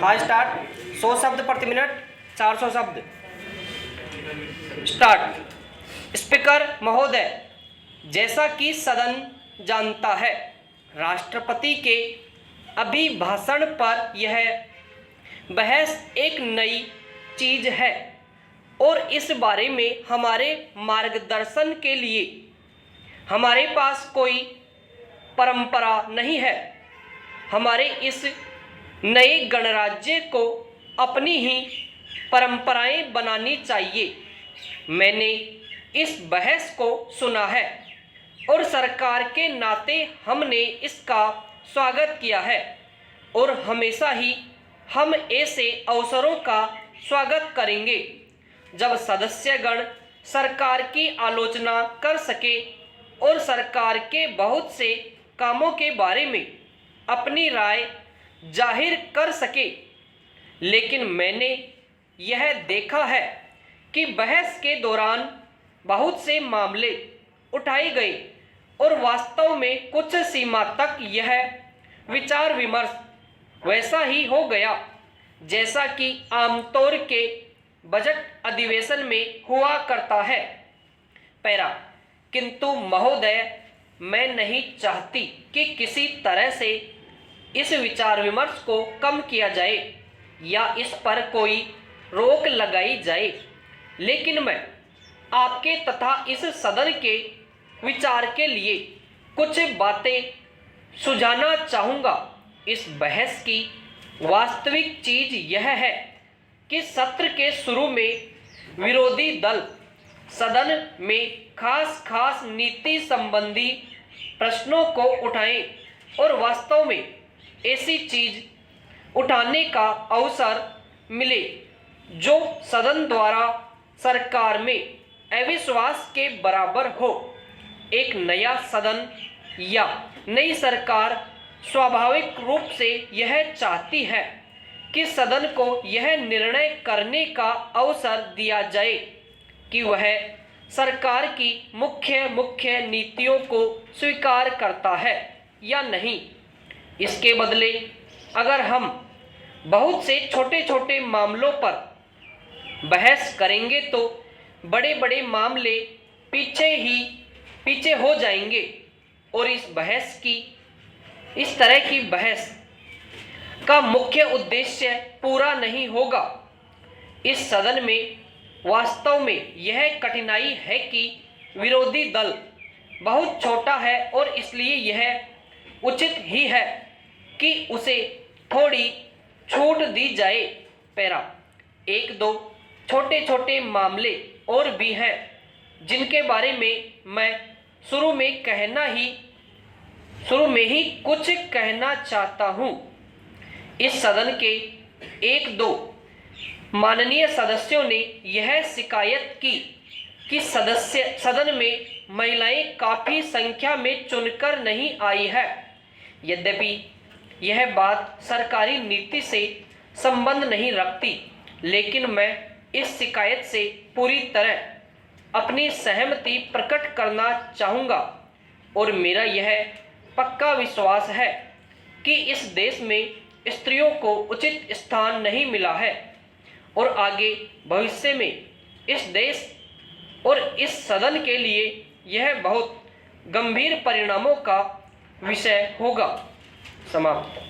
हाँ स्टार्ट। 100 शब्द प्रति मिनट, 400 शब्द। स्टार्ट। स्पीकर महोदय, जैसा कि सदन जानता है, राष्ट्रपति के अभिभाषण पर यह बहस एक नई चीज है और इस बारे में हमारे मार्गदर्शन के लिए हमारे पास कोई परंपरा नहीं है। हमारे इस नए गणराज्य को अपनी ही परंपराएं बनानी चाहिए। मैंने इस बहस को सुना है और सरकार के नाते हमने इसका स्वागत किया है और हमेशा ही हम ऐसे अवसरों का स्वागत करेंगे जब सदस्यगण सरकार की आलोचना कर सके और सरकार के बहुत से कामों के बारे में अपनी राय जाहिर कर सके। लेकिन मैंने यह देखा है कि बहस के दौरान बहुत से मामले उठाए गए और वास्तव में कुछ सीमा तक यह विचार विमर्श वैसा ही हो गया जैसा कि आमतौर के बजट अधिवेशन में हुआ करता है। पैरा। किंतु महोदय, मैं नहीं चाहती कि किसी तरह से इस विचार विमर्श को कम किया जाए या इस पर कोई रोक लगाई जाए, लेकिन मैं आपके तथा इस सदन के विचार के लिए कुछ बातें सुझाना चाहूँगा। इस बहस की वास्तविक चीज यह है कि सत्र के शुरू में विरोधी दल सदन में खास नीति संबंधी प्रश्नों को उठाएं और वास्तव में ऐसी चीज उठाने का अवसर मिले जो सदन द्वारा सरकार में अविश्वास के बराबर हो। एक नया सदन या नई सरकार स्वाभाविक रूप से यह चाहती है कि सदन को यह निर्णय करने का अवसर दिया जाए कि वह सरकार की मुख्य नीतियों को स्वीकार करता है या नहीं। इसके बदले अगर हम बहुत से छोटे मामलों पर बहस करेंगे तो बड़े मामले पीछे हो जाएंगे और इस तरह की बहस का मुख्य उद्देश्य पूरा नहीं होगा। इस सदन में वास्तव में यह कठिनाई है कि विरोधी दल बहुत छोटा है और इसलिए यह उचित ही है कि उसे थोड़ी छूट दी जाए। पैरा। 1-2 छोटे मामले और भी हैं जिनके बारे में मैं शुरू में ही कुछ कहना चाहता हूँ। इस सदन के 1-2 माननीय सदस्यों ने यह शिकायत की कि सदन में महिलाएं काफ़ी संख्या में चुनकर नहीं आई है। यद्यपि यह बात सरकारी नीति से संबंध नहीं रखती, लेकिन मैं इस शिकायत से पूरी तरह अपनी सहमति प्रकट करना चाहूँगा और मेरा यह पक्का विश्वास है कि इस देश में स्त्रियों को उचित स्थान नहीं मिला है और आगे भविष्य में इस देश और इस सदन के लिए यह बहुत गंभीर परिणामों का विषय होगा। समाप्त।